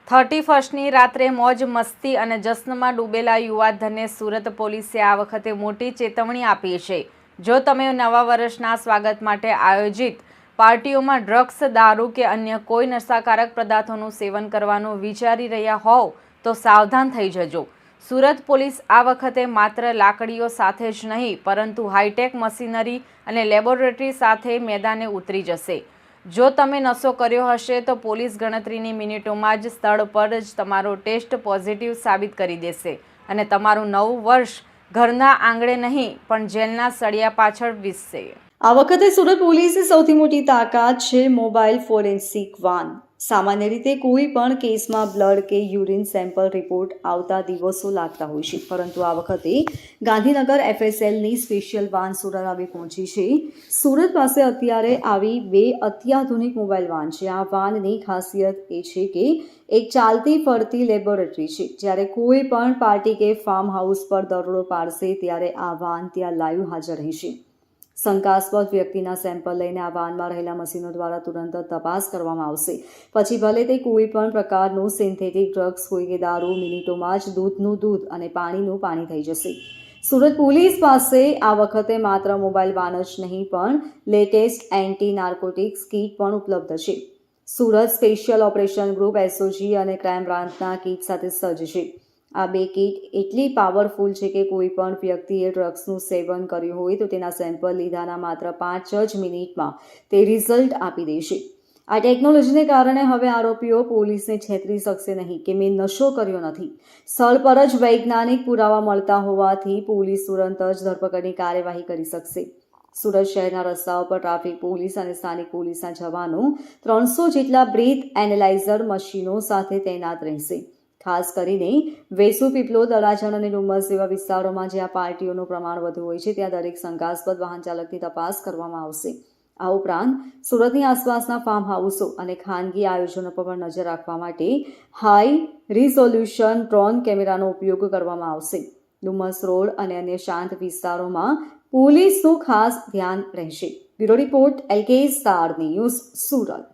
31ની રાત્રે મોજ મસ્તી અને જશ્નમાં ડૂબેલા યુવાધનને સુરત પોલીસે આ વખતે મોટી ચેતવણી આપી છે। જો તમે નવા વર્ષના સ્વાગત માટે આયોજિત પાર્ટીઓમાં ડ્રગ્સ, દારૂ કે અન્ય કોઈ નશાકારક પદાર્થોનું સેવન કરવાનું વિચારી રહ્યા હોવ તો સાવધાન થઈ જજો। સુરત પોલીસ આ વખતે માત્ર લાકડીઓ સાથે જ નહીં પરંતુ હાઈટેક મશીનરી અને લેબોરેટરી સાથે મેદાને ઉતરી જશે। જો તમે નશો કર્યો હશે તો પોલીસ ગણતરીની મિનિટોમાં જ સ્થળ પર જ તમારો ટેસ્ટ પોઝિટિવ સાબિત કરી દેશે અને તમારું નવું વર્ષ ઘરના આંગણે નહીં પણ જેલના સળિયા પાછળ વીસશે। આ વખતે સુરત પોલીસની સૌથી મોટી તાકાત છે મોબાઈલ ફોરેન્સિક વાન। સામાન્ય રીતે કોઈ પણ કેસમાં બ્લડ કે યુરિન સેમ્પલ રિપોર્ટ આવતા દિવસો લાગતા હોય છે, પરંતુ આ વખતે ગાંધીનગર FSLની સ્પેશિયલ વાન સુરત આવી પહોંચી છે। સુરત પાસે અત્યારે આવી 2 અત્યાધુનિક મોબાઈલ વાન છે। આ વાનની ખાસિયત એ છે કે એક ચાલતી ફરતી લેબોરેટરી છે। જ્યારે કોઈ પણ પાર્ટી કે ફાર્મ હાઉસ પર દરોડો પાડશે ત્યારે આ વાન ત્યાં લાઈવ હાજર રહેશે। શંકાસ્પદ વ્યક્તિના સેમ્પલ લઈને આ વાનમાં રહેલા મશીનો દ્વારા તુરંત તપાસ કરવામાં આવશે। પછી ભલે તે કોઈ પણ પ્રકારનું સિન્થેટિક ડ્રગ્સ હોય કે દારૂ, મિનિટોમાં જ દૂધનું દૂધ અને પાણીનું પાણી થઈ જશે। સુરત પોલીસ પાસે આ વખતે માત્ર મોબાઈલ વાન જ નહીં પણ લેટેસ્ટ એન્ટી નાર્કોટિક્સ કીટ પણ ઉપલબ્ધ છે। Surat special operation group SOG અને ક્રાઇમ બ્રાન્ચના કીટ સાથે સજ્જ છે। આ 2 કીટ એટલી પાવરફુલ છે કે કોઈ પણ વ્યક્તિએ ડ્રગ્સનું સેવન કર્યું હોય તો તેના સેમ્પલ લીધાના માત્ર 5 જ મિનિટમાં તે રિઝલ્ટ આપી દેશે। આ ટેકનોલોજીને કારણે હવે આરોપીઓ પોલીસને છેતરી શકશે નહીં કે મેં નશો કર્યો નથી। સ્થળ પર જ વૈજ્ઞાનિક પુરાવા મળતા હોવાથી પોલીસ તુરંત જ ધરપકડની કાર્યવાહી કરી શકશે। સુરત શહેરના રસ્તાઓ પર ટ્રાફિક પોલીસ અને સ્થાનિક પોલીસના જવાનો 300 જેટલા બ્રીથ એનાલાઇઝર મશીનો સાથે તૈનાત રહેશે। ખાસ કરીને વેસુ, પીપલોદ, અડાજણ અને ડુમસ જેવા વિસ્તારોમાં જ્યાં પાર્ટીઓનું પ્રમાણ વધુ હોય છે ત્યાં દરેક શંકાસ્પદ વાહન ચાલકની તપાસ કરવામાં આવશે। આ ઉપરાંત સુરતની આસપાસના ફાર્મ હાઉસો અને ખાનગી આયોજનો પર પણ નજર રાખવા માટે હાઈ રિઝોલ્યુશન ડ્રોન કેમેરાનો ઉપયોગ કરવામાં આવશે। ડુમસ રોડ અને અન્ય શાંત વિસ્તારોમાં પોલીસનું ખાસ ધ્યાન રહેશે। Bureau report LK star news, Surat.